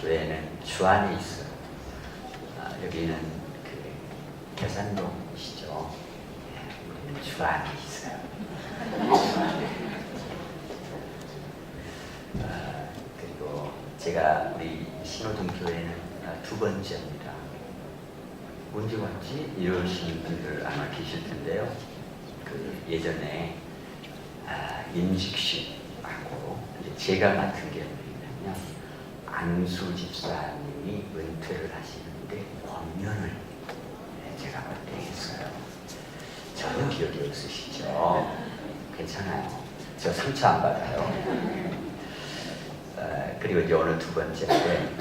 교회는 주안에 있어요. 여기는 그 계산동이시죠. 우리는 주안에 있어요. 그리고 제가 우리 신호등 교회는 두 번째입니다. 언제 왔지? 이러시는 분들 아마 계실 텐데요. 그 예전에 임직식하고 제가 맡은 게 뭐냐면 안수 집사님이 은퇴를 하시는데 권면을 제가 그때 했어요. 전혀 기억이 없으시죠? 괜찮아요. 저 상처 안 받아요. 그리고 이제 오늘 두 번째인데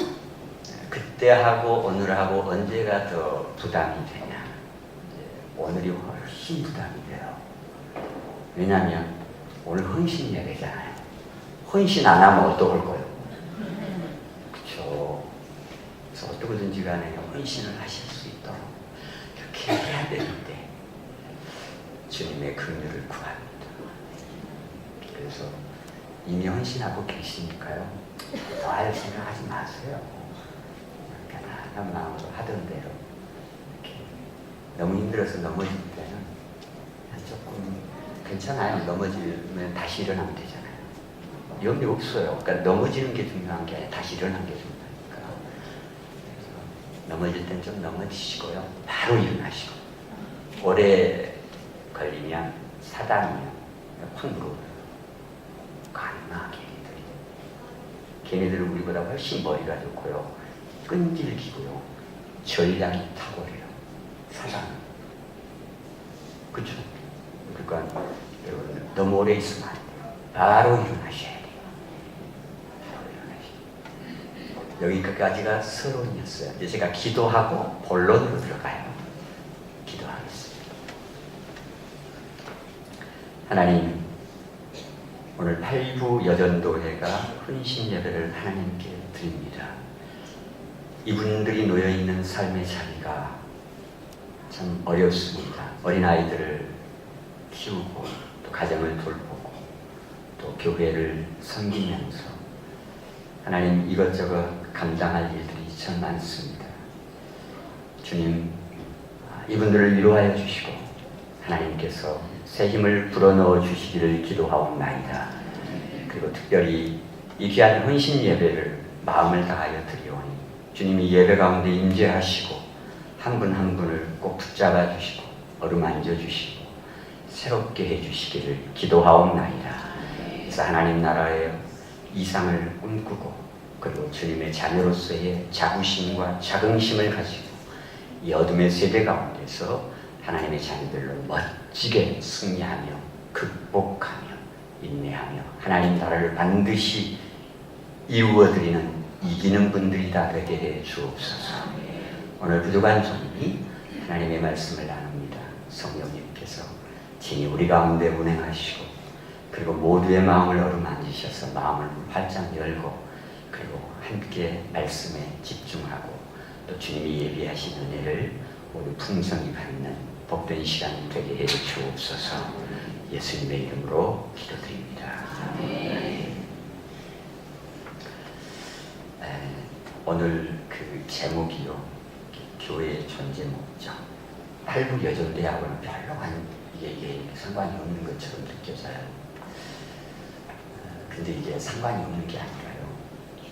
그때 하고 오늘 하고 언제가 더 부담이 되냐? 오늘이 훨씬 부담이 돼요. 왜냐하면 오늘 헌신 예배잖아요. 헌신 안 하면 어떡할 거예요? 그렇죠. 그래서 어떻게든지 간에 헌신을 하실 수 있도록 이렇게 해야 되는데 주님의 긍휼을 구합니다. 그래서 이미 헌신하고 계시니까요. 더 할 생각하지 마세요. 편안한 마음으로 하던 대로 이렇게 너무 힘들어서 넘어질 때는 조금 괜찮아요. 넘어지면 다시 일어나면 되잖아요. 위험이 없어요. 그러니까 넘어지는 게 중요한 게 아니라 다시 일어나는 게 중요하니까. 그래서 넘어질 땐 좀 넘어지시고요. 바로 일어나시고. 오래 걸리면 사단이요. 확 물어버려요. 가능하 걔네들은 우리보다 훨씬 머리가 좋고요. 끈질기고요. 전략이 탁월해요. 사람. 그쵸? 그러니까 여러분 너무 오래 있으면 안 돼요. 바로 일어나셔야 돼요. 바로 일어나셔야 돼요. 여기까지가 서론이었어요. 이제 제가 기도하고 본론으로 들어가요. 기도하겠습니다. 하나님, 오늘 8부 여전도회가 헌신 예배를 하나님께 드립니다. 이분들이 놓여있는 삶의 자리가 참 어렵습니다. 어린아이들을 키우고 또 가정을 돌보고 또 교회를 섬기면서 하나님 이것저것 감당할 일들이 참 많습니다. 주님, 이분들을 위로하여 주시고 하나님께서 새 힘을 불어넣어 주시기를 기도하옵나이다. 그리고 특별히 이 귀한 헌신 예배를 마음을 다하여 드리오니 주님이 예배 가운데 임재하시고 한 분 한 분을 꼭 붙잡아 주시고 어루만져 주시고 새롭게 해주시기를 기도하옵나이다. 그래서 하나님 나라의 이상을 꿈꾸고 그리고 주님의 자녀로서의 자부심과 자긍심을 가지고 이 어둠의 세대 가운데서 하나님의 자녀들로 멋지게 승리하며 극복하며 인내하며 하나님 나라를 반드시 이루어드리는 이기는 분들이다 되게 해 주옵소서. 오늘 부족한 손이 하나님의 말씀을 나눕니다. 성령님께서 친히 우리 가운데 운행하시고 그리고 모두의 마음을 어루만지셔서 마음을 활짝 열고 그리고 함께 말씀에 집중하고 또 주님이 예비하신 은혜를 모두 풍성히 받는 복된 시간이 되게 해 주옵소서. 예수님의 이름으로 기도드립니다. 오늘 그 제목이요. 교회의 존재 목적. 8부 여전대하고는 별로 이게 상관이 없는 것처럼 느껴져요. 근데 이게 상관이 없는 게 아니라요.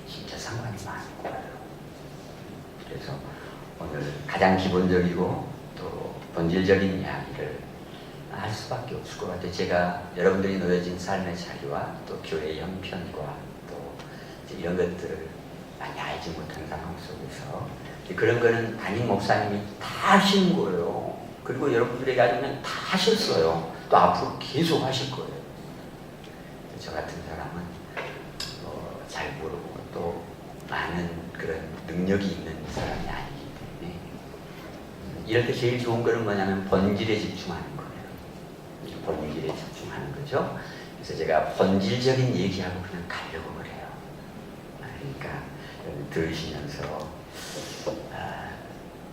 진짜 상관이 많은 거예요. 그래서 오늘 가장 기본적이고 또 본질적인 이야기를 할 수밖에 없을 것 같아요. 제가 여러분들이 놓여진 삶의 자리와 또 교회의 형편과 또 이런 것들을 많이 알지 못한 상황 속에서 그런 거는 담임 목사님이 다 하신 거예요. 그리고 여러분들에게 아주 그냥 다 하셨어요. 또 앞으로 계속 하실 거예요. 저 같은 사람은 잘 모르고 또 많은 그런 능력이 있는 사람이 아니기 때문에 이럴 때 제일 좋은 거는 뭐냐면 본질에 집중하는 거예요. 본질에 집중하는 거죠. 그래서 제가 본질적인 얘기하고 그냥 가려고 그래요. 그러니까 들으시면서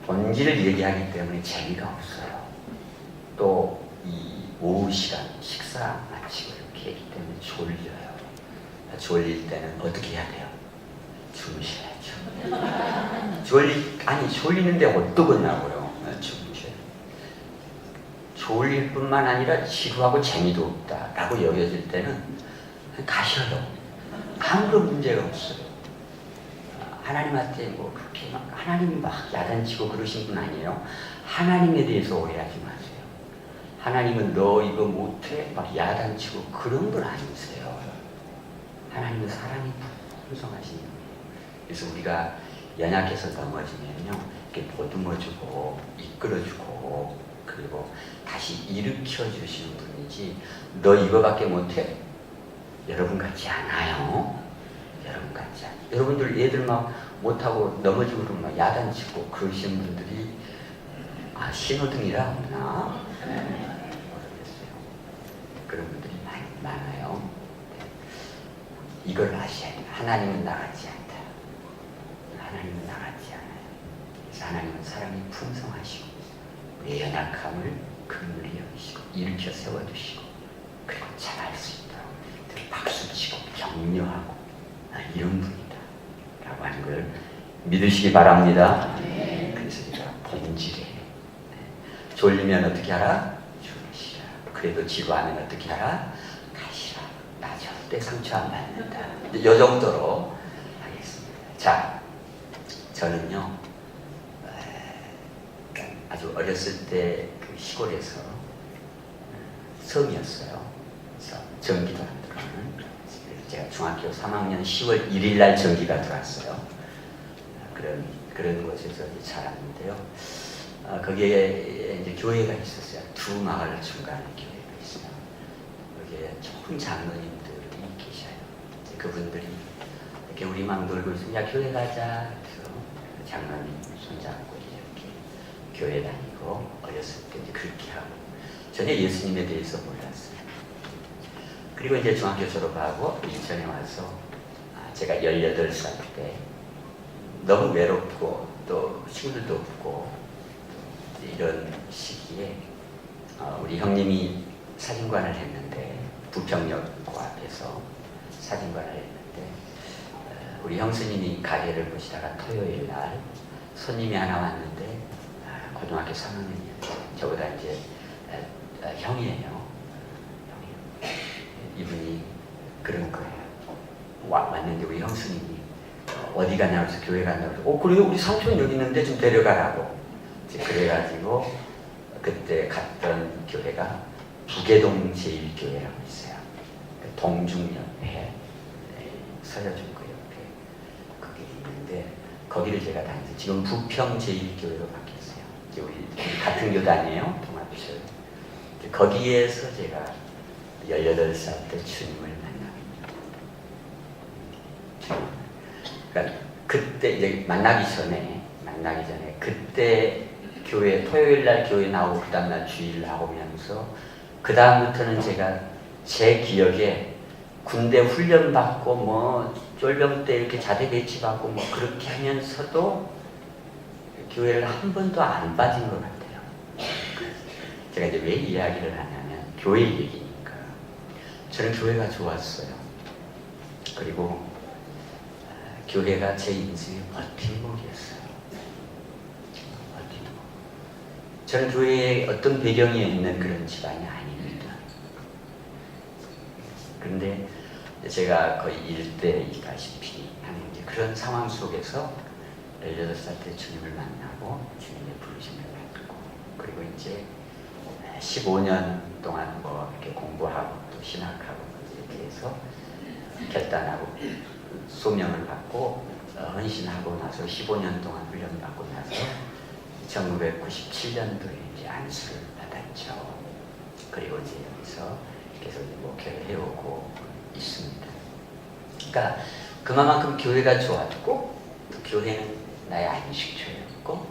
본질을 얘기하기 때문에 재미가 없어요. 또 이 오후 시간 식사 마치고 이렇게 했기 때문에 졸려요. 졸릴 때는 어떻게 해야 돼요? 주무셔야죠. 아니 졸리는데 어떠겠냐고요. 주무셔. 졸릴 뿐만 아니라 지루하고 재미도 없다라고 여겨질 때는 가셔요. 아무런 문제가 없어요. 하나님한테 뭐 그렇게 막 하나님이 막 야단치고 그러신 분 아니에요. 하나님에 대해서 오해하지 마세요. 하나님은 너 이거 못해 막 야단치고 그런 분 아니세요. 하나님은 사랑이 풍성하신 분이에요. 그래서 우리가 연약해서 넘어지면요, 이렇게 보듬어주고 이끌어주고 그리고 다시 일으켜 주시는 분이지. 너 이거밖에 못해? 여러분 같지 않아요. 여러분 같지 않아요. 여러분들 애들 막 못하고 넘어지고 그러면 막 야단치고 그러시는 분들이 신호등이라 없나? 모르겠어요. 그런 분들이 많아요. 이걸 아셔야 해요. 하나님은 나같지 않다. 하나님은 나같지 않아요. 그래서 하나님은 사랑이 풍성하시고 우리의 연약함을 긍휼히 여기시고 일으켜 세워주시고 그리고 잘할 수 있도록 박수치고 격려하고 이런 분이다 라고 하는 걸 믿으시기 바랍니다. 그래서 제가 본질에 졸리면 어떻게 하라? 주무시라. 그래도 지루하면 어떻게 하라? 가시라. 나 절대 상처 안 받는다. 이 정도로 하겠습니다. 자, 저는요 아주 어렸을 때 그 시골에서 섬이었어요. 그래서 전기도 안 들어오는. 제가 중학교 3학년 10월 1일 날 전기가 들어왔어요. 그런 곳에서 자랐는데요. 거기에 이제 교회가 있었어요. 두 마을 중간에 교회가 있어요. 거기에 좋은 장로님들이 계셔요. 그분들이 이렇게 우리 막 놀고 있으면 야 교회 가자. 그래서 장로님 손잡고 이렇게 교회 다니고 어렸을 때 이제 그렇게 하고 전혀 예수님에 대해서 몰랐어요. 그리고 이제 중학교 졸업하고 인천에 와서 제가 18살 때 너무 외롭고 또 친구들도 없고 이런 시기에 우리 형님이 사진관을 했는데 부평역 앞에서 사진관을 했는데 우리 형수님이 가게를 보시다가 토요일 날 손님이 하나 왔는데 고등학교 3학년이었어요. 저보다 이제 형이에요. 이분이 그런 거예요. 왔는데 우리 형수님이 어디 가냐고 해서 교회 간다고 해서 그래요? 우리 삼촌 여기 있는데 좀 데려가라고. 그래가지고 그때 갔던 교회가 부계동 제1교회라고 있어요. 동중 옆에 서여중고 옆에 거기 있는데 거기를 제가 다니서 지금 부평 제1교회로 바뀌었어요. 우리 같은 교단이에요. 통합교회. 거기에서 제가 18살 때 주님을 만납니다. 그러니까 그때 이제 만나기 전에 그때 교회 토요일 날 교회 나오고 그 다음날 주일 나오면서 그 다음부터는 제가 제 기억에 군대 훈련 받고 뭐 쫄병 때 이렇게 자대 배치 받고 뭐 그렇게 하면서도 교회를 한 번도 안 빠진 것 같아요. 제가 이제 왜 이야기를 하냐면 교회 얘기니까 저는 교회가 좋았어요. 그리고 교회가 제 인생의 버팀목이었어요. 버팀목. 저는 교회에 어떤 배경이 있는 그런 집안이 아닙니다. 그런데 제가 거의 일대이다시피 하는 이제 그런 상황 속에서 18살 때 주님을 만나고 주님의 부르심을 받고 그리고 이제 15년 동안 뭐 이렇게 공부하고 또 신학하고 이렇게 해서 결단하고 소명을 받고 헌신하고 나서 15년 동안 훈련 받고 나서 1997년도에 이제 안수를 받았죠. 그리고 이제 여기서 계속 목회를 해오고 있습니다. 그러니까 그만큼 교회가 좋았고 또 교회는 나의 안식처였고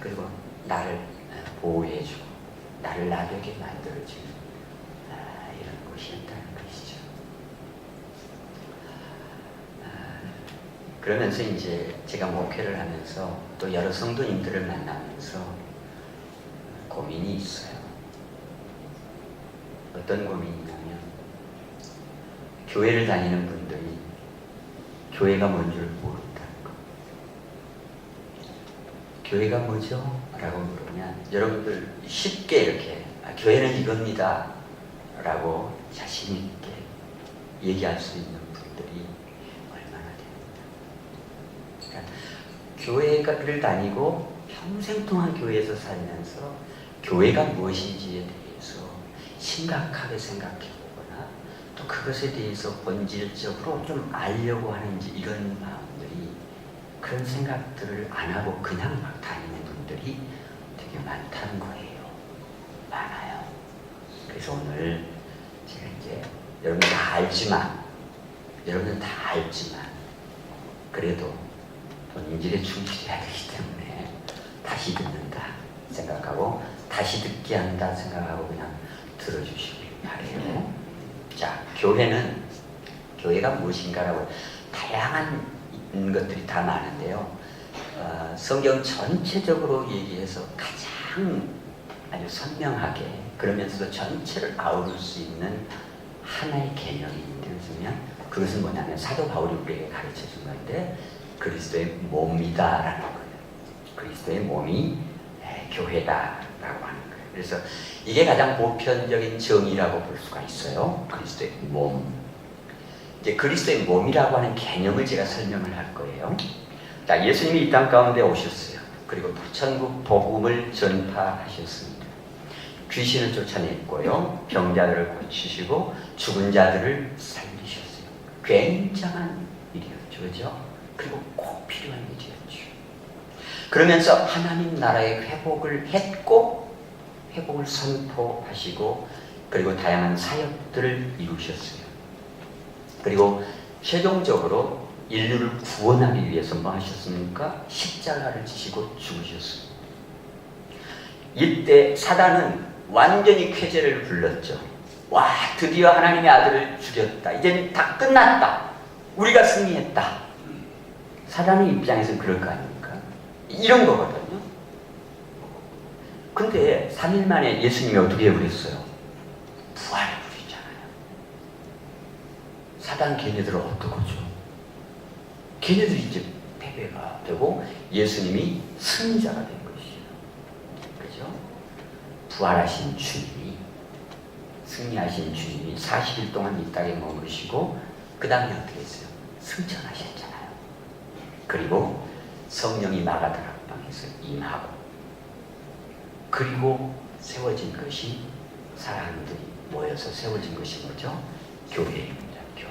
그리고 나를 보호해주고 나를 나되게 만들어주는 이런 곳이었다는 것이죠. 그러면서 이제 제가 목회를 하면서 또 여러 성도님들을 만나면서 고민이 있어요. 어떤 고민이냐면 교회를 다니는 분들이 교회가 뭔 줄 모른다는 거. 교회가 뭐죠? 라고 물으면 여러분들 쉽게 이렇게 교회는 이겁니다 라고 자신 있게 얘기할 수 있는 분들이 얼마나 됩니까? 그러니까 교회를 다니고 평생 동안 교회에서 살면서 교회가 무엇인지에 대해서 심각하게 생각해 보거나 또 그것에 대해서 본질적으로 좀 알려고 하는지 이런 마음들이 그런 생각들을 안 하고 그냥 막 다니는 분들이 되게 많다는 거예요. 많아요. 그래서 오늘 제가 이제 여러분 다 알지만 그래도 본질에 충실해야 되기 때문에 다시 듣는다 생각하고 다시 듣게 한다 생각하고 그냥 들어주시길 바래요. 자, 교회가 무엇인가라고 다양한 것들이 다 많은데요. 성경 전체적으로 얘기해서 가장 아주 선명하게 그러면서도 전체를 아우를 수 있는 하나의 개념이 있는데 그것은 뭐냐면 사도 바울이 우리에게 가르쳐 준 건데 그리스도의 몸이다라는 거예요. 그리스도의 몸이 교회다라고 하는 거예요. 그래서 이게 가장 보편적인 정의라고 볼 수가 있어요. 그리스도의 몸. 이제 그리스도의 몸이라고 하는 개념을 제가 설명을 할 거예요. 자, 예수님이 이 땅 가운데 오셨어요. 그리고 천국 복음을 전파하셨습니다. 귀신을 쫓아냈고요. 병자들을 고치시고 죽은 자들을 살리셨어요. 굉장한 일이었죠. 그죠? 그리고 꼭 필요한 일이었죠. 그러면서 하나님 나라의 회복을 했고 회복을 선포하시고 그리고 다양한 사역들을 이루셨어요. 그리고 최종적으로 인류를 구원하기 위해서 뭐 하셨습니까? 십자가를 지시고 죽으셨습니다. 이때 사단은 완전히 쾌재를 불렀죠. 와, 드디어 하나님의 아들을 죽였다. 이제는 다 끝났다. 우리가 승리했다. 사단의 입장에서는 그럴 거 아닙니까? 이런 거거든요. 근데 3일 만에 예수님이 어떻게 해버렸어요? 부활을 부리잖아요. 사단 걔네들은 어떡하죠? 걔네들이 이제 패배가 되고 예수님이 승자가 된 것이에요. 그죠? 부활하신 주님이, 승리하신 주님이 40일 동안 이 땅에 머무르시고 그 다음에 어떻게 했어요? 승천하셨잖아요. 그리고 성령이 마가다락방에서 임하고 그리고 세워진 것이 사람들이 모여서 세워진 것이 뭐죠? 교회입니다. 교회.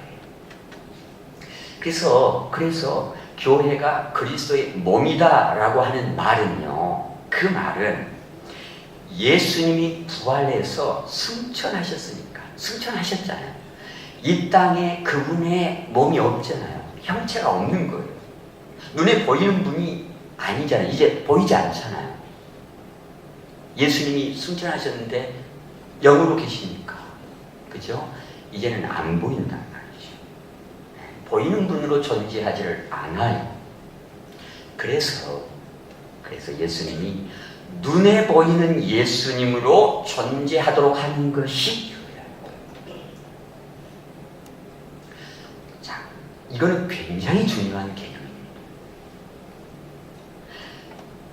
그래서 교회가 그리스도의 몸이다라고 하는 말은요. 그 말은 예수님이 부활해서 승천하셨으니까 승천하셨잖아요. 이 땅에 그분의 몸이 없잖아요. 형체가 없는 거예요. 눈에 보이는 분이 아니잖아요. 이제 보이지 않잖아요. 예수님이 승천하셨는데 영으로 계십니까? 그죠? 이제는 안 보인단 말이죠. 보이는 분으로 존재하지를 않아요. 그래서 예수님이 눈에 보이는 예수님으로 존재하도록 하는 것이 교회예요. 자, 이거는 굉장히 중요한 개념입니다.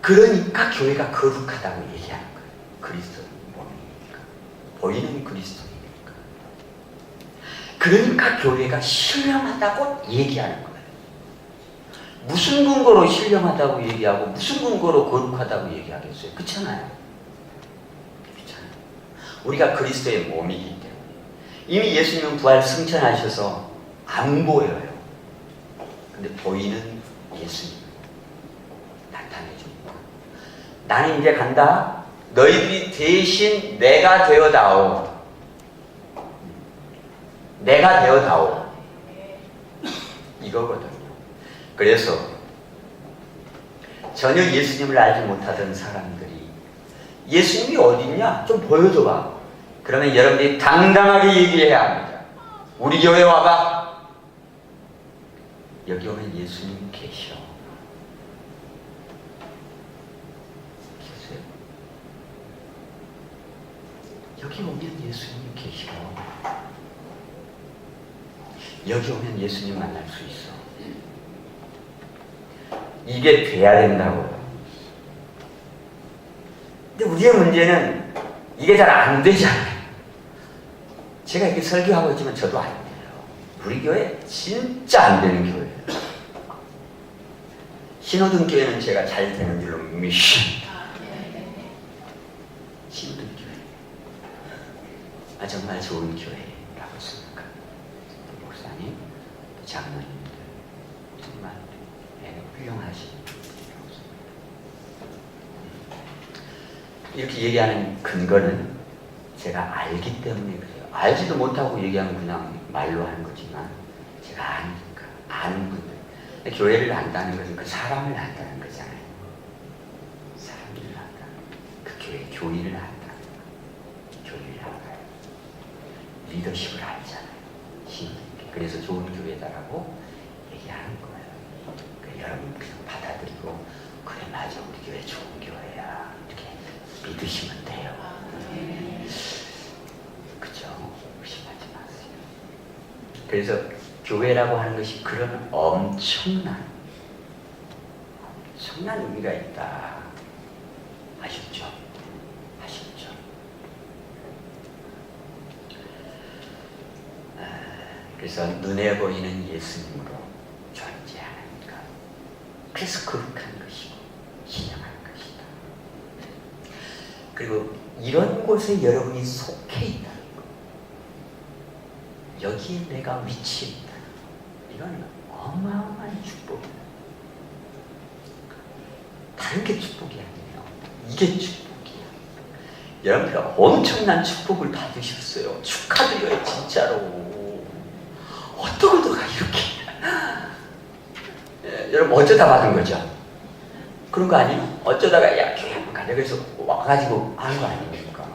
그러니까 교회가 거룩하다고 얘기하는 거예요. 그리스도의 몸이니까. 보이는 그리스도이니까. 그러니까 교회가 신령하다고 얘기하는 거예요. 무슨 근거로 신령하다고 얘기하고 무슨 근거로 거룩하다고 얘기하겠어요? 그렇잖아요. 그렇잖아요. 우리가 그리스도의 몸이기 때문에 이미 예수님은 부활 승천하셔서 안 보여요. 근데 보이는 예수님 나타내줍니다. 나는 이제 간다. 너희들이 대신 내가 되어다오. 내가 되어다오. 이거거든요. 그래서 전혀 예수님을 알지 못하던 사람들이 예수님이 어딨냐? 좀 보여줘봐. 그러면 여러분들이 당당하게 얘기해야 합니다. 우리 교회 와봐. 여기 오면 예수님 계셔. 계세요? 여기 오면 예수님 계셔. 여기 오면 예수님 만날 수 있어. 이게 돼야 된다고요. 근데 우리의 문제는 이게 잘 안 되잖아요. 제가 이렇게 설교하고 있지만 저도 안 돼요. 우리 교회 진짜 안 되는 교회예요. 신호등 교회는 제가 잘 되는 줄로 믿습니다. 신호등 교회. 정말 좋은 교회라고 생각합니다. 목사님, 장로님들 정말 훌륭하십니다. 이렇게 얘기하는 근거는 제가 알기 때문에 그래요. 알지도 못하고 얘기하면 그냥 말로 하는 거지만 제가 아니까, 아는 분들. 교회를 안다는 것은 그 사람을 안다는 거잖아요. 사람을 안다. 그 교회 교리를 안다. 교리를 알아요. 리더십을 알잖아요. 그래서 좋은 교회다라고 얘기하는 거예요. 그러니까 여러분 그냥 받아들이고 그래 맞아 우리 교회 좋은 교회야 이렇게 믿으시면 돼요. 그죠? 의심하지 마세요. 그래서 교회라고 하는 것이 그런 엄청난 의미가 있다. 아셨죠? 아셨죠? 그래서 눈에 보이는 예수님으로 존재하니까 그래서 거룩한 것이고 신령한 것이다. 그리고 이런 곳에 여러분이 속해 있다는 것, 여기에 내가 위치해 있다. 이건 어마어마한 축복이다. 다른 게 축복이 아니에요. 이게 축복이야. 여러분들 엄청난 축복을 받으셨어요. 축하드려요, 진짜로. 어떠고도가 이렇게. 여러분 어쩌다 받은 거죠? 그런 거 아니에요? 어쩌다가 야 교회 한번 가자 그래서 와가지고 하는 거 아닙니까?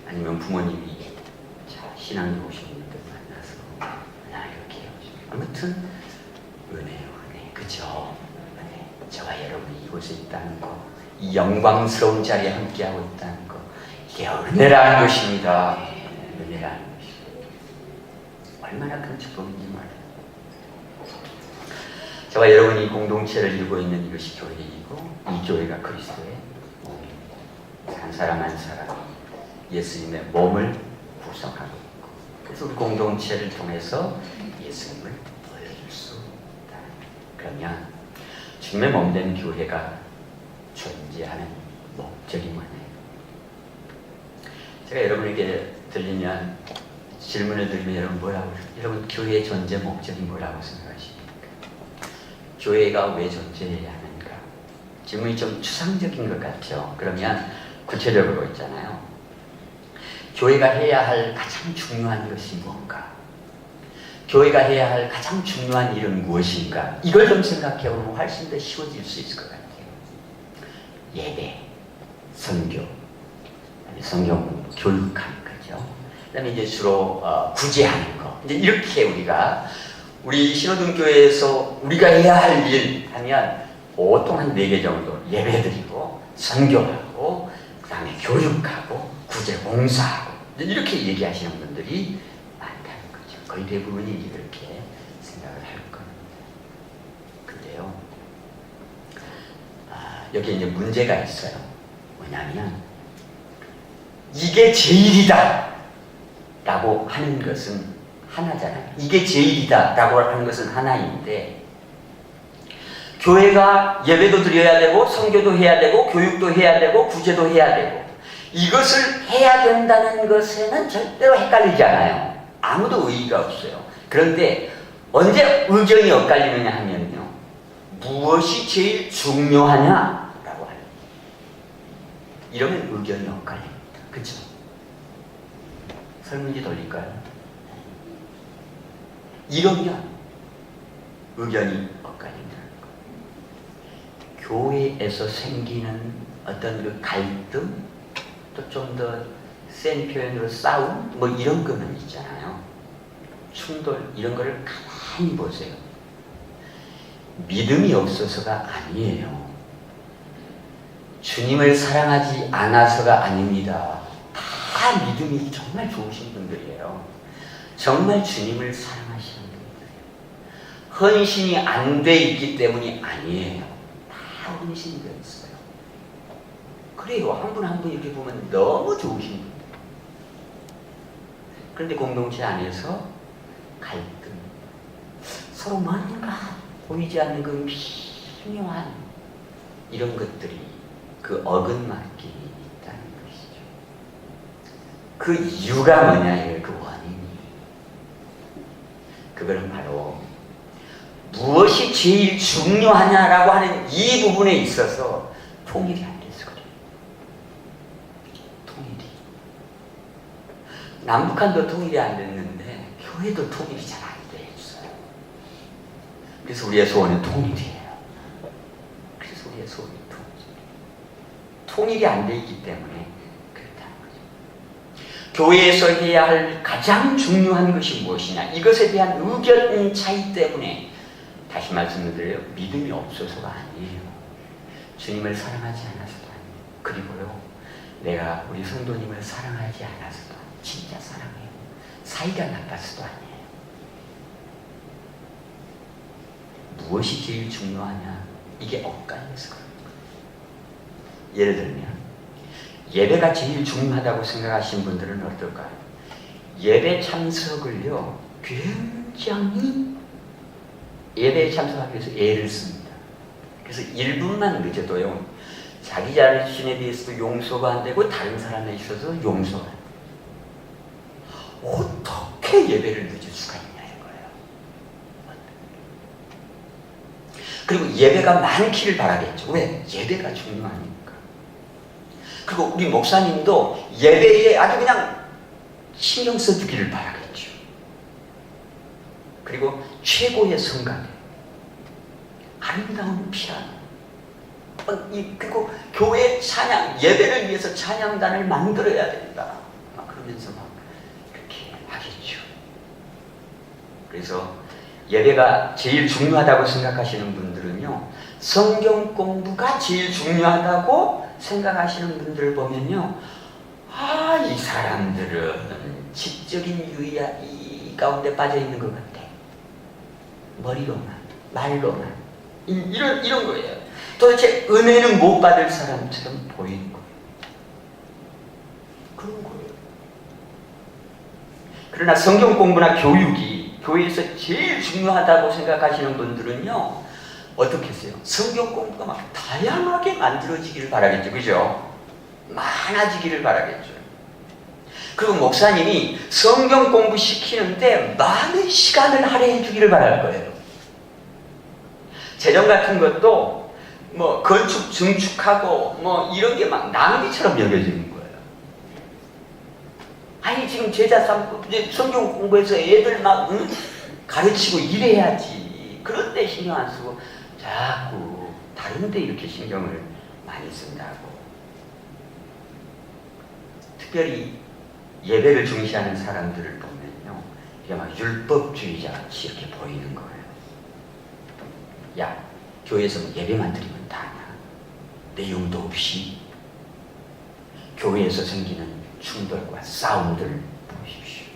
아니면 부모님이 자 신앙이 오신 분들 만나서 나 이렇게 해오시고 아무튼 은혜요 은혜 그죠? 은혜 저와 여러분이 이곳에 있다는 거, 이 영광스러운 자리에 함께하고 있다는 거, 이게 은혜라는 것입니다. 은혜라는 것입니다. 얼마나 큰 축복인지 말이에요. 저와 여러분이 공동체를 이루고 있는 이것이 교회이고 이 교회가 그리스도의 몸입니다. 한 사람 한 사람 예수님의 몸을 구성하고 있고 그래서 우리 공동체를 통해서 예수님을 보여줄 수 있다. 그러면 주님의 몸된 교회가 존재하는 목적이 뭐냐면 제가 여러분에게 들리면 질문을 드리면 여러분 뭐라고 여러분 교회의 존재 목적이 뭐라고 생각하십니까? 교회가 왜 존재해야 하는가? 질문이 좀 추상적인 것 같죠. 그러면 구체적으로 있잖아요. 교회가 해야 할 가장 중요한 것이 뭔가? 교회가 해야 할 가장 중요한 일은 무엇인가? 이걸 좀 생각해보면 훨씬 더 쉬워질 수 있을 것 같아요. 예배, 선교, 성경 공부, 교육하는 거죠. 그 다음에 이제 주로 구제하는 거. 이제 이렇게 우리 신호등교회에서 우리가 해야 할 일 하면 보통 한 4개 정도 예배드리고 선교하고 그 다음에 교육하고 구제 봉사하고 이렇게 얘기하시는 분들이 많다는 거죠. 거의 대부분이 이렇게 생각을 할 겁니다. 근데요 여기 이제 문제가 있어요. 뭐냐면 이게 제일이다 라고 하는 것은 하나잖아요. 이게 제일이다 라고 하는 것은 하나인데 교회가 예배도 드려야 되고 선교도 해야 되고 교육도 해야 되고 구제도 해야 되고 이것을 해야 된다는 것에는 절대로 헷갈리지 않아요. 아무도 의의가 없어요. 그런데 언제 의견이 엇갈리느냐 하면요 무엇이 제일 중요하냐라고 해요. 이러면 의견이 엇갈립니다. 그렇죠? 설문지 돌릴까요? 이러면 의견이 엇갈린다는 거. 교회에서 생기는 어떤 그 갈등, 또 좀 더 센 표현으로 싸움, 뭐 이런 거는 있잖아요. 충돌, 이런 거를 가만히 보세요. 믿음이 없어서가 아니에요. 주님을 사랑하지 않아서가 아닙니다. 다 믿음이 정말 좋으신 분들이에요. 정말 주님을 사랑하시는 분들이에요. 헌신이 안 돼 있기 때문이 아니에요. 다 헌신이 되어 있어요. 그래요. 한 분 한 분 이렇게 보면 너무 좋으신 분들. 그런데 공동체 안에서 갈등, 서로 뭔가 보이지 않는 그 미묘한 이런 것들이 그 어긋맞기 있다는 것이죠. 그 이유가 뭐냐예요. 그 원인이. 그거는 바로 무엇이 제일 중요하냐라고 하는 이 부분에 있어서 통일이 안 돼서 그래요. 통일이. 남북한도 통일이 안 됐는데 교회도 통일이 잘 안 돼 있어요. 그래서 우리의 소원은 통일이에요. 그래서 우리의 소원이 통일이 안 돼 있기 때문에 그렇다는 거죠. 교회에서 해야 할 가장 중요한 것이 무엇이냐, 이것에 대한 의견 차이 때문에 다시 말씀드려요. 믿음이 없어서가 아니에요. 주님을 사랑하지 않아서도 아니에요. 그리고요, 내가 우리 성도님을 사랑하지 않아서도 아니에요. 진짜 사랑해요. 사이가 나빠서도 아니에요. 무엇이 제일 중요하냐, 이게 엇갈려서 그래요. 예를 들면 예배가 제일 중요하다고 생각하시는 분들은 어떨까요? 예배 참석을요, 굉장히 예배에 참석하기 위해서 애를 씁니다. 그래서 1분만 늦어도요, 자기 자신에 대해서도 용서가 안 되고 다른 사람에 있어서 용서가 안 돼요. 어떻게 예배를 늦을 수가 있냐 이거예요. 그리고 예배가 많기를 바라겠죠. 왜? 예배가 중요하니까. 그리고 우리 목사님도 예배에 아주 그냥 신경 써주기를 바라겠죠. 그리고 최고의 성가대, 아름다운 피아노, 그리고 교회 찬양, 예배를 위해서 찬양단을 만들어야 된다. 막 그러면서 막 그렇게 하겠죠. 그래서 예배가 제일 중요하다고 생각하시는 분들은요, 성경 공부가 제일 중요하다고 생각하시는 분들을 보면요, 아, 이 사람들은 지적인 유의 가운데 빠져 있는 것 같아. 머리로만, 말로만, 이런 거예요. 도대체 은혜는 못 받을 사람처럼 보이는 거예요. 그런 거예요. 그러나 성경 공부나 교육이 교회에서 제일 중요하다고 생각하시는 분들은요, 어떻게 했어요? 성경 공부가 막 다양하게 만들어지기를 바라겠죠. 그죠? 많아지기를 바라겠죠. 그리고 목사님이 성경 공부 시키는데 많은 시간을 할애해 주기를 바랄 거예요. 재정 같은 것도 뭐 건축, 증축하고 뭐 이런 게 막 낭비처럼 여겨지는 거예요. 아니 지금 제자 삼고 성경 공부해서 애들 막 가르치고 이래야지. 그런데 신경 안 쓰고 자꾸 다른 데 이렇게 신경을 많이 쓴다고. 특별히 예배를 중시하는 사람들을 보면요, 이게 막 율법주의자 같이 이렇게 보이는 거예요. 야, 교회에서 뭐 예배만 드리면 다냐? 내용도 없이 교회에서 생기는 충돌과 싸움들 보십시오.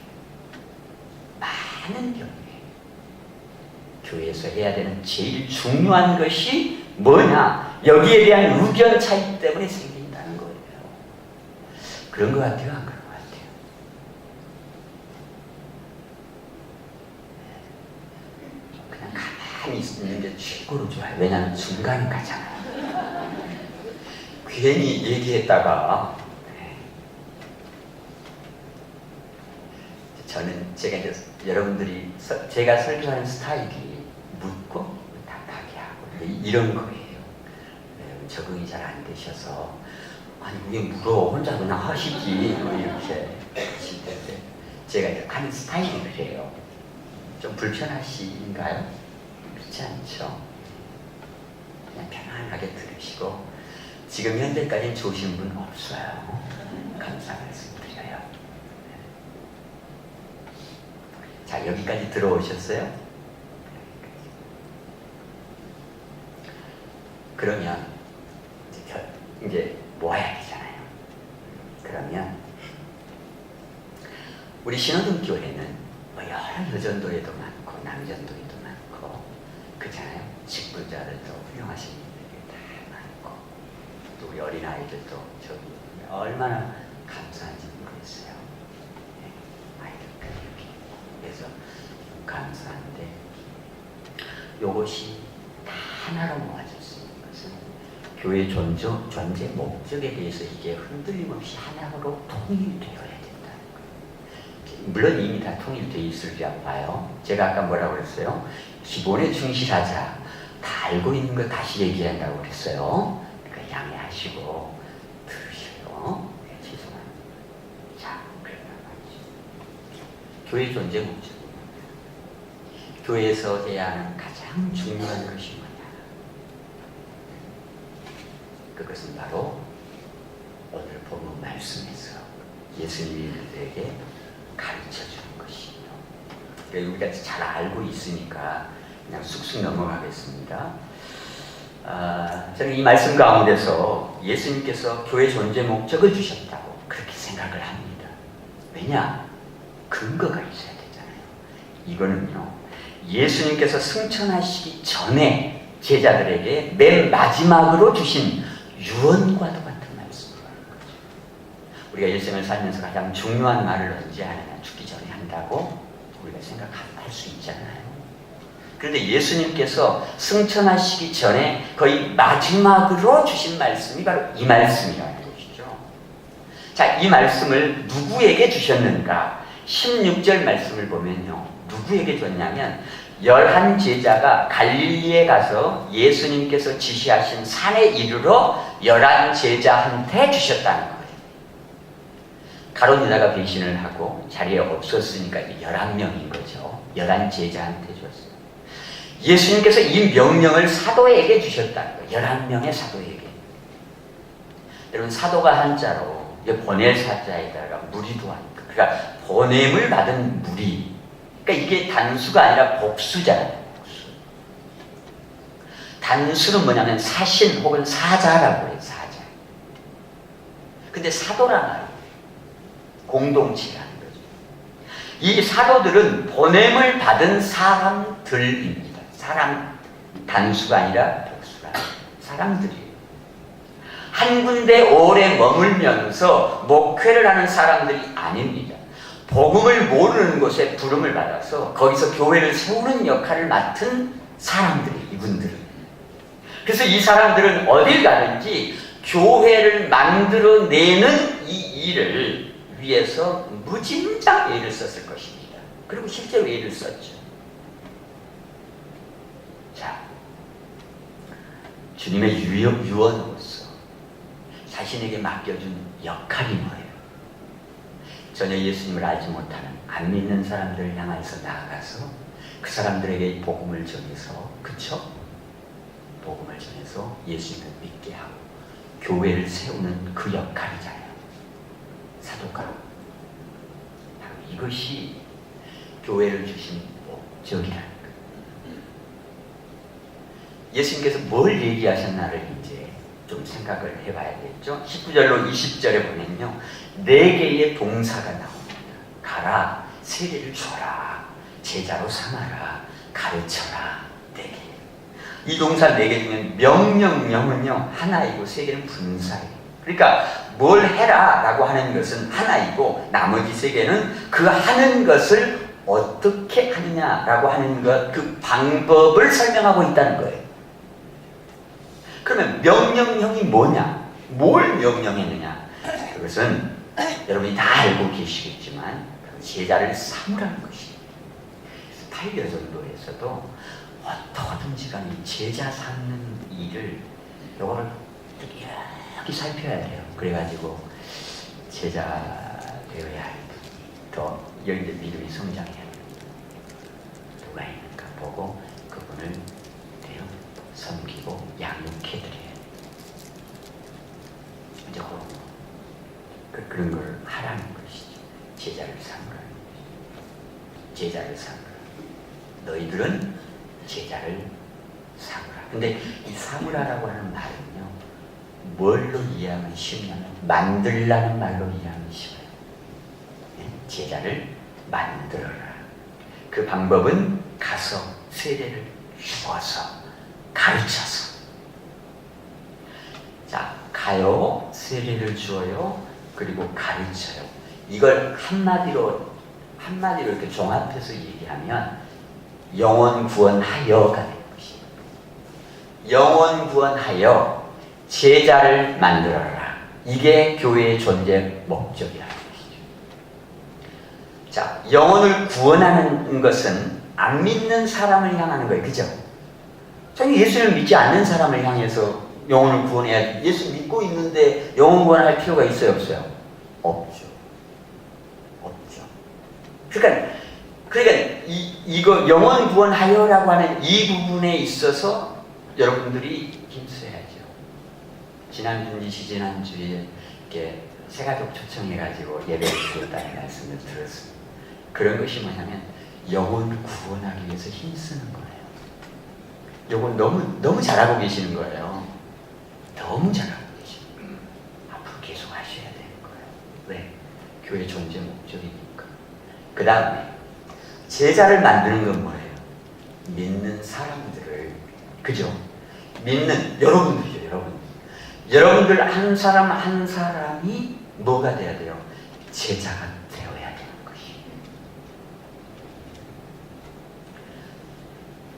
많은 경우에 교회에서 해야 되는 제일 중요한 것이 뭐냐? 여기에 대한 의견 차이 때문에 생긴다는 거예요. 그런 것 같아요? 안 그런 것 같아요? 그냥 가만히 있는 게 최고로 좋아요. 왜냐하면 중간에 가잖아요. 괜히 얘기했다가 저는 제가 이제 여러분들이 제가 설교하는 스타일이 묻고 답하게 하고 이런 거예요. 적응이 잘 안 되셔서 아니 왜 물어, 혼자 그냥 하시지 이렇게 하실 텐데 제가 이제 하는 스타일이 그래요. 좀 불편하신가요? 그렇지 않죠? 그냥 편안하게 들으시고 지금 현재까지는 좋으신 분 없어요. 감사 말씀드려요. 자, 여기까지 들어오셨어요? 그러면 이제 모아야 되잖아요. 그러면 우리 신호등 교회는 뭐 여러 여전도에도 많고 남전도에도 많고 어린아이들도 저기 얼마나 감사한지 모르겠어요. 아이들 그래서 감사한데 이것이 다 하나로 모아졌습니다. 것은 교회 존재 목적에 대해서 이게 흔들림 없이 하나로 통일되어야 된다는 거예요. 물론 이미 다 통일되어 있으리라고 봐요. 제가 아까 뭐라고 그랬어요? 기본에 충실하자. 다 알고 있는 거 다시 얘기한다고 그랬어요. 그러니까 양해하시고 들으셔요. 네, 죄송합니다. 자, 그러면 말이죠. 교회 존재 목적. 교회에서 해야 하는 가장 중요한 것이 뭐냐? 그것은 바로 오늘 본문 말씀에서 예수님이 우리에게 가르쳐주는 것이에요. 그러니까 우리가 잘 알고 있으니까 그냥 쑥쑥 넘어가겠습니다. 저는 이 말씀 가운데서 예수님께서 교회 존재 목적을 주셨다고 그렇게 생각을 합니다. 왜냐? 근거가 있어야 되잖아요. 이거는요, 예수님께서 승천하시기 전에 제자들에게 맨 마지막으로 주신 유언과도 같은 말씀을 하는 거죠. 우리가 일생을 살면서 가장 중요한 말을 언제 하느냐? 죽기 전에 한다고 우리가 생각할 수 있잖아요. 그런데 예수님께서 승천하시기 전에 거의 마지막으로 주신 말씀이 바로 이 말씀이라는 것이죠. 자, 이 말씀을 누구에게 주셨는가? 16절 말씀을 보면요, 누구에게 줬냐면 11 제자가 갈릴리에 가서 예수님께서 지시하신 산에 이르러 11 제자한테 주셨다는 거예요. 가룟 유다가 배신을 하고 자리에 없었으니까 11명인 거죠. 11 제자한테 줬어요. 예수님께서 이 명령을 사도에게 주셨다는 거예요. 11명의 사도에게. 여러분, 사도가 한자로 보낼 사자에다가 무리도 하니까, 그러니까 보냄을 받은 무리. 그러니까 이게 단수가 아니라 복수잖아요. 복수. 단수는 뭐냐면 사신 혹은 사자라고 해요. 사자. 근데 사도란 말이에요. 공동체라는 거죠. 이 사도들은 보냄을 받은 사람들입니다. 사람, 단수가 아니라 복수가 아니라 사람들이에요. 한 군데 오래 머물면서 목회를 하는 사람들이 아닙니다. 복음을 모르는 곳에 부름을 받아서 거기서 교회를 세우는 역할을 맡은 사람들이, 이분들은. 그래서 이 사람들은 어딜 가든지 교회를 만들어내는 이 일을 위해서 무진장 애를 썼을 것입니다. 그리고 실제로 애를 썼죠. 자, 주님의 유언으로서 자신에게 맡겨준 역할이 뭐예요? 전혀 예수님을 알지 못하는 안 믿는 사람들을 향해서 나아가서 그 사람들에게 복음을 전해서, 그쵸? 복음을 전해서 예수님을 믿게 하고 교회를 세우는 그 역할이잖아요. 사도가. 바로 이것이 교회를 주신 목적이라는 거예요. 예수님께서 뭘 얘기하셨나를 이제 좀 생각을 해봐야겠죠. 19절로 20절에 보면요, 4개의 동사가 나옵니다. 가라, 세례를 줘라, 제자로 삼아라, 가르쳐라. 4개. 이 동사 4개 중에 명령령은요 하나이고 3개는 분사예요. 그러니까 뭘 해라 라고 하는 것은 하나이고 나머지 3개는 그 하는 것을 어떻게 하느냐라고 하는 것, 그 방법을 설명하고 있다는 거예요. 그러면 명령형이 뭐냐? 뭘 명령했느냐? 그것은 여러분이 다 알고 계시겠지만 제자를 삼으라는 것입니다. 8여 전도에서도 어떠든지 간에 제자 삼는 일을 요거를 이렇게 살펴야 돼요. 그래가지고 제자 되어야 할 더 여기에 믿음이 성장해야 됩니다. 누가 있는가 보고 그분을 섬기고 양육해드려야 돼요. 이제 그런 걸 하라는 것이죠. 제자를 삼으라는 것이죠. 제자를 삼으라. 너희들은 제자를 삼으라. 근데 이 삼으라라고 하는 말은요, 뭘로 이해하면 쉽냐면 만들라는 말로 이해하면 쉬워요. 제자를 만들어라. 그 방법은 가서 세례를 주어서 가르쳐서. 자, 가요, 세례를 주어요, 그리고 가르쳐요. 이걸 한마디로 이렇게 종합해서 얘기하면 영혼 구원하여가 되는 것입니다. 영혼 구원하여 제자를 만들어라. 이게 교회의 존재 목적이라는 것이죠. 자, 영혼을 구원하는 것은 안 믿는 사람을 향하는 거예요. 그죠? 저는 예수를 믿지 않는 사람을 향해서 영혼을 구원해야 돼. 예수 믿고 있는데 영혼 구원할 필요가 있어요, 없어요? 없죠. 없죠. 그러니까 이거 영혼 구원하여라고 하는 이 부분에 있어서 여러분들이 힘써야죠. 지난주에 이렇게 새가족 초청해가지고 예배를 드렸다는 말씀을 들었습니다. 그런 것이 뭐냐면 영혼을 구원하기 위해서 힘쓰는 거예요. 이건 너무 잘하고 계시는 거예요. 너무 잘하고 계시는 거예요. 앞으로 계속 하셔야 되는 거예요. 왜? 교회 존재 목적이니까. 그 다음에 제자를 만드는 건 뭐예요? 믿는 사람들을, 그죠? 믿는 여러분들이죠, 여러분. 여러분들 한 사람 한 사람이 뭐가 돼야 돼요? 제자가 되어야 되는 것이에요.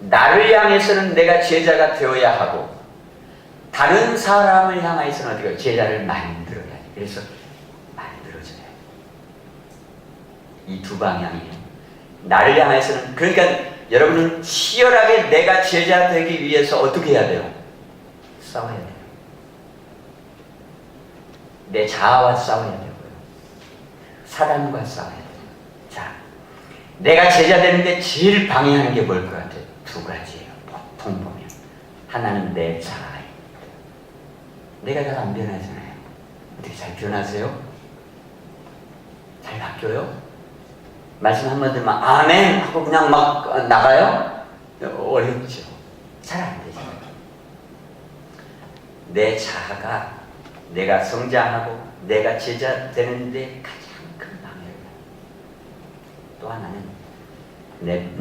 나를 향해서는 내가 제자가 되어야 하고, 다른 사람을 향해서는 어떻게 해요? 제자를 만들어야 돼요. 그래서 만들어져야 돼요. 이 두 방향이에요. 나를 향해서는, 그러니까 여러분은 치열하게 내가 제자 되기 위해서 어떻게 해야 돼요? 싸워야 돼요. 내 자아와 싸워야 되고요. 사단과 싸워야 돼요. 자, 내가 제자 되는데 제일 방해하는 게 뭘 것 같아요? 두 가지예요. 보통 보면. 하나는 내 자아입니다. 내가 잘 안 변하잖아요. 어떻게 잘 변하세요? 잘 바뀌어요? 말씀 한번 들으면 아멘 하고 그냥 막 나가요? 어렵죠. 잘 안 되죠. 내 자아가 내가 성장하고 내가 제자 되는데 가장 큰 방해예요. 또 하나는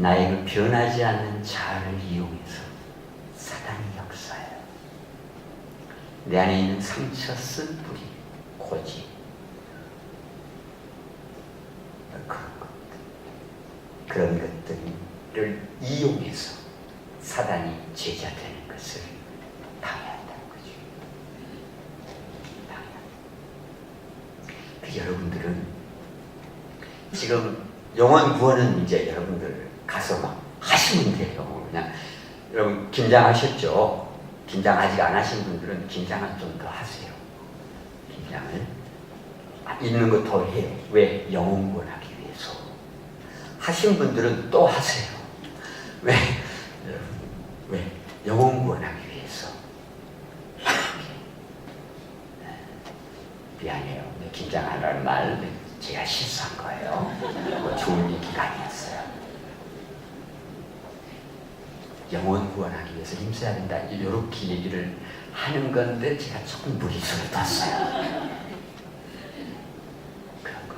나의 그 변하지 않는 자아를 이용해서 사단이 역사해요. 내 안에 있는 상처, 쓴 뿌리, 고집, 그런 것들을 이용해서 사단이 제자 되는 것을 방해한다는 거죠. 방해한다. 여러분들은 지금 영혼 구원은 이제 여러분들 가서 막 하시면 돼요. 그냥 여러분 김장하셨죠? 김장 아직 안 하신 분들은 김장을 좀 더 하세요. 김장을 있는 거 더 해요. 왜? 영혼 구원하기 위해서. 하신 분들은 또 하세요. 왜? 왜? 영혼 구원하기 위해서. 미안해요. 김장하라는 말 제가 실수한 거예요. 좋은 얘기가 아니었어요. 영혼 구원하기 위해서 힘써야 된다. 이렇게 얘기를 하는 건데 제가 조금 무리수를 뒀어요. 그런 거.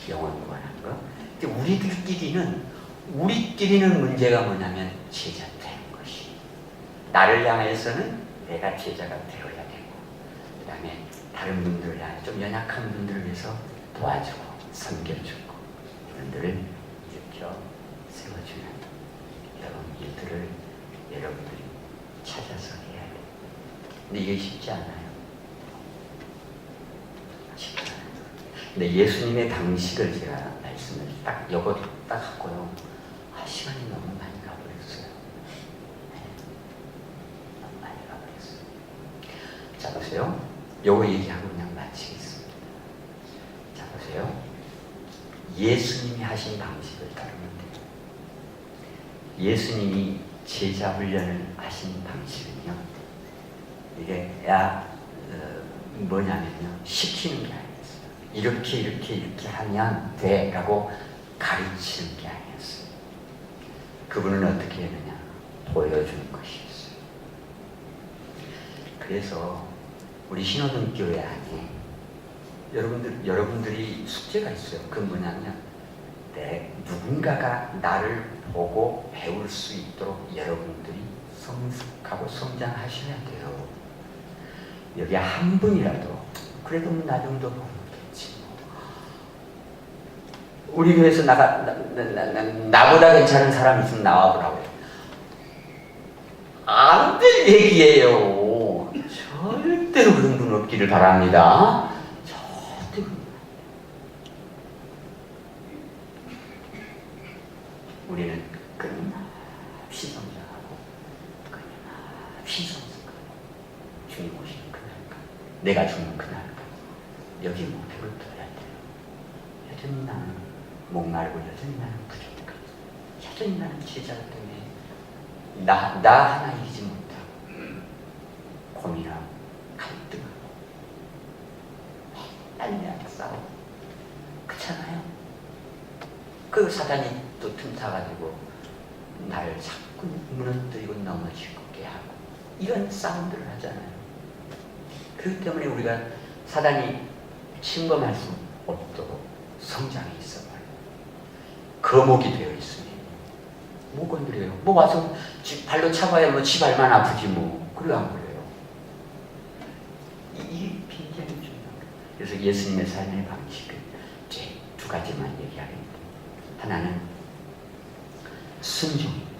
영혼 구원하는 거. 우리끼리는 문제가 뭐냐면 제자 되는 것이. 나를 향해서는 내가 제자가 되어야 되고, 그 다음에 다른 분들을 향해 좀 연약한 분들을 위해서 도와주고 섬겨주고 이분들을 일으켜 세워주는 이런 일들을 여러분들이 찾아서 해야 돼요. 근데 이게 쉽지 않아요. 쉽지 않아요. 근데 예수님의 방식을 제가 말씀을 요거 딱 하고요. 시간이 너무 많이 가버렸어요. 네. 너무 많이 가버렸어요. 자, 보세요. 요거 얘기하고 그냥 마치겠습니다. 자, 보세요. 예수님이 하신 방식을 따르면 돼요. 예수님이 제자 훈련을 하신 방식은요. 이게 뭐냐면요. 시키는 게 아니었어요. 이렇게 하면 돼 라고 가르치는 게 아니었어요. 그분은 어떻게 했느냐? 보여주는 것이었어요. 그래서 우리 신호등 교회 안에 여러분들이 숙제가 있어요. 그 뭐냐면 누군가가 나를 보고 배울 수 있도록 여러분들이 성숙하고 성장하셔야 돼요. 여기 한 분이라도 그래도 나 정도 보면 되지. 우리 교회에서 나보다 괜찮은 사람 있으면 나와보라고요. 안 될 얘기예요. 절대로 그런 분 없기를 바랍니다. 절대로. 우리는 끊임없이 성장하고 끊임없이 성숙하고 주님 오시는 그날까 내가 죽는 그날까 여기 목표를 둬야 돼요. 여전히 나는 목마르고 여전히 나는 부족하고 여전히 나는 제자 때문에 나 하나 이기지 못하고 고민하고 갈등하고 맨날 싸우고 그렇잖아요. 그 사단이 또 틈타가지고 나를 자꾸 무너뜨리고 넘어지게 하고 이런 싸움들을 하잖아요. 그렇기 때문에 우리가 사단이 침범할 수 없도록 성장에 있어봐요. 거목이 되어 있으니 못 건드려요. 뭐 와서 발로 차봐야 뭐 지 발만 아프지 뭐. 그래 안 그래요? 이게 굉장히 중요해요. 그래서 예수님의 삶의 방식은 이제 두 가지만 얘기하겠습니다. 하나는 순종입니다.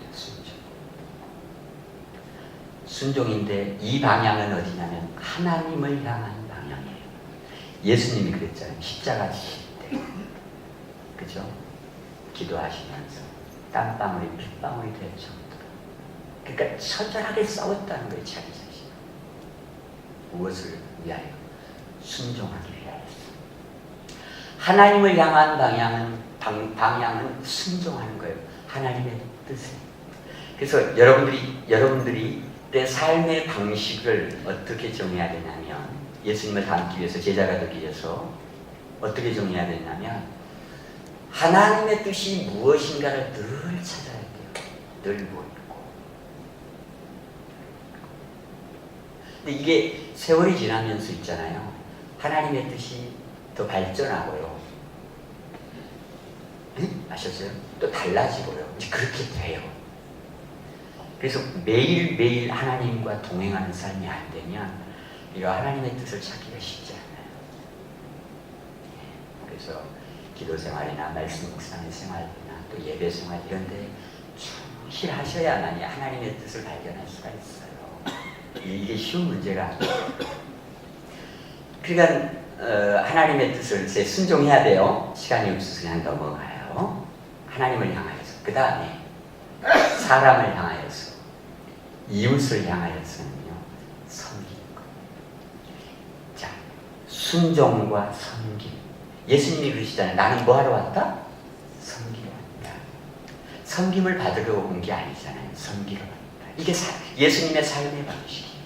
순종인데 이 방향은 어디냐면 하나님을 향한 방향이에요. 예수님이 그랬잖아요. 십자가 지실 때. 그죠? 기도하시면서 땀방울이 핏방울이 될 정도로. 그러니까 처절하게 싸웠다는 거예요. 자기 자신. 무엇을 위하여? 순종하기 위하여서. 하나님을 향한 방향은 순종하는 거예요. 하나님의 뜻에. 그래서 여러분들이 내 삶의 방식을 어떻게 정해야 되냐면 예수님을 닮기 위해서 제자가 되기 위해서 어떻게 정해야 되냐면 하나님의 뜻이 무엇인가를 늘 찾아야 돼요. 늘 보이고. 근데 이게 세월이 지나면서 있잖아요. 하나님의 뜻이 더 발전하고요. 아셨어요? 또 달라지고요. 이제 그렇게 돼요. 그래서 매일매일 하나님과 동행하는 삶이 안 되면 이거 하나님의 뜻을 찾기가 쉽지 않아요. 그래서 기도 생활이나 말씀 묵상의 생활이나 또 예배 생활 이런 데 충실하셔야만이 하나님의 뜻을 발견할 수가 있어요. 이게 쉬운 문제가 아니에요. 그러니까 하나님의 뜻을 이제 순종해야 돼요. 시간이 없어서 그냥 넘어가요. 하나님을 향하여서. 그 다음에 사람을 향하여서, 이웃을 향하여서는요, 섬기는 것. 자, 순종과 섬김. 예수님이 그러시잖아요. 나는 뭐 하러 왔다? 섬기러 왔다. 섬김을 받으러 온 게 아니잖아요. 섬기러 왔다. 이게 예수님의 삶의 방식이에요.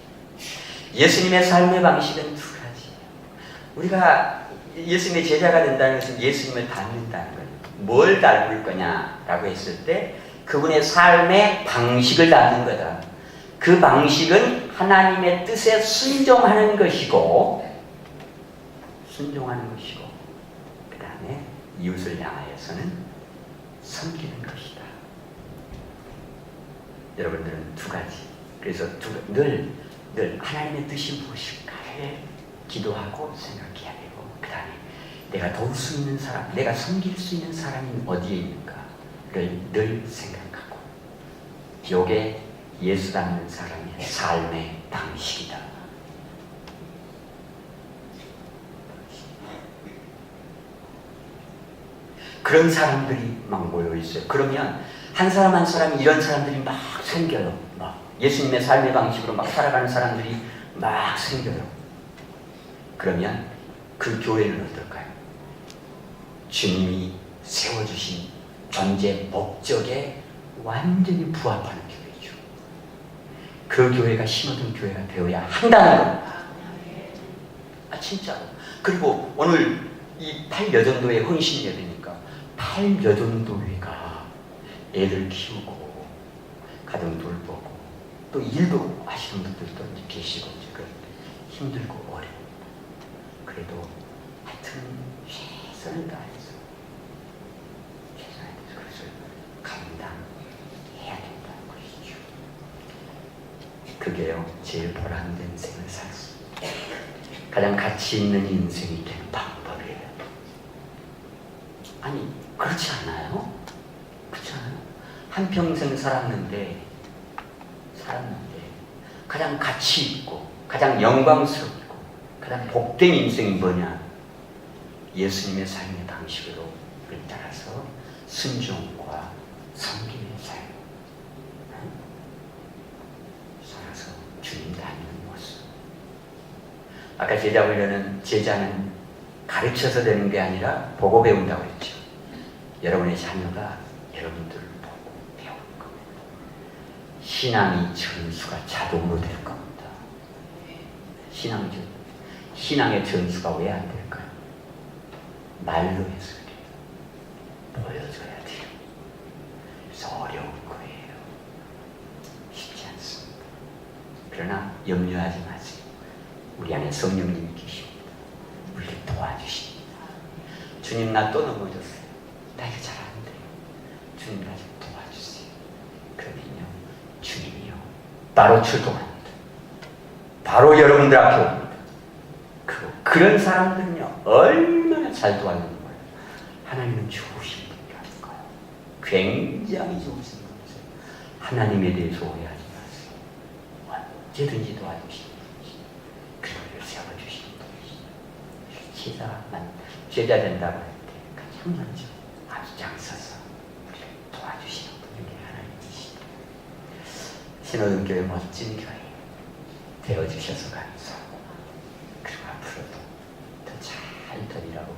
예수님의 삶의 방식은 두 가지예요. 우리가 예수님의 제자가 된다는 것은 예수님을 닮는다는 거예요. 뭘 닮을 거냐라고 했을 때 그분의 삶의 방식을 닮는 거다. 그 방식은 하나님의 뜻에 순종하는 것이고 그 다음에 이웃을 향하여서는 섬기는 것이다. 여러분들은 두 가지. 그래서 늘 하나님의 뜻이 무엇일까를 기도하고 생각해야 되고, 그 다음에 내가 도울 수 있는 사람, 내가 섬길 수 있는 사람이 어디에 있는가를 늘 생각하고, 이게 예수 닮는 사람의 삶의 방식이다. 그런 사람들이 막 모여 있어요. 그러면 한 사람 한 사람 이런 사람들이 막 생겨요. 막 예수님의 삶의 방식으로 막 살아가는 사람들이 막 생겨요. 그러면 그 교회는 어떨까요? 주님이 세워주신 존재 목적에 완전히 부합하는 교회죠. 그 교회가 심어둔 교회가 되어야 한다는 겁니다. 진짜로. 그리고 오늘 이 팔여전도회 헌신 예배니까 팔여전도회가 애들 키우고 가정 돌보고 또 일도 하시는 분들도 계시고 지금 힘들고 어렵고, 그래도 하여튼 최선을 다해서 그것을 감당해야 된다는 것이죠. 그게요 제일 보람된 생을 살 수 있다. 가장 가치 있는 인생이 되는 방법이에요. 아니, 그렇지 않아요? 그렇지 않아요? 한평생 살았는데 가장 가치 있고 가장 영광스럽고 가장 복된 인생이 뭐냐? 예수님의 삶의 방식으로 따라서 순종과 섬김의 삶, 살아서 주님 닮는 모습. 아까 제자 훈련은 제자는 가르쳐서 되는 게 아니라 보고 배운다고 했죠. 여러분의 자녀가 여러분들을 보고 배울 겁니다. 신앙이 전수가 자동으로 될 겁니다. 신앙의 전수가 왜 안 될까요? 말로 해서 그래요. 보여줘야 돼요. 그래서 어려운 거예요. 쉽지 않습니다. 그러나 염려하지 마세요. 우리 안에 성령님이 계십니다. 우리를 도와주십니다. 주님, 나 또 넘어졌어요. 나 이거 잘 안 돼요. 주님, 나 좀 도와주세요. 그러면요, 주님이요 바로 출동합니다. 바로 여러분들 앞에 옵니다. 그런 사람들은요 얼마나 잘 도와주는 거예요. 하나님은 좋으신 분이라는 거예요. 굉장히 좋으신 분이세요. 하나님에 대해서 오해하지 마세요. 언제든지 도와주시는 분이시죠. 그리고 우리를 세워주시는 분이시죠. 제자 된다고 할 때 가장 먼저 앞장서서 우리를 도와주시는 분이 하나님이시죠. 신호등교회 멋진 교회 되어주셔서 감사합니다. 그리고 앞으로도 더 잘 되리라고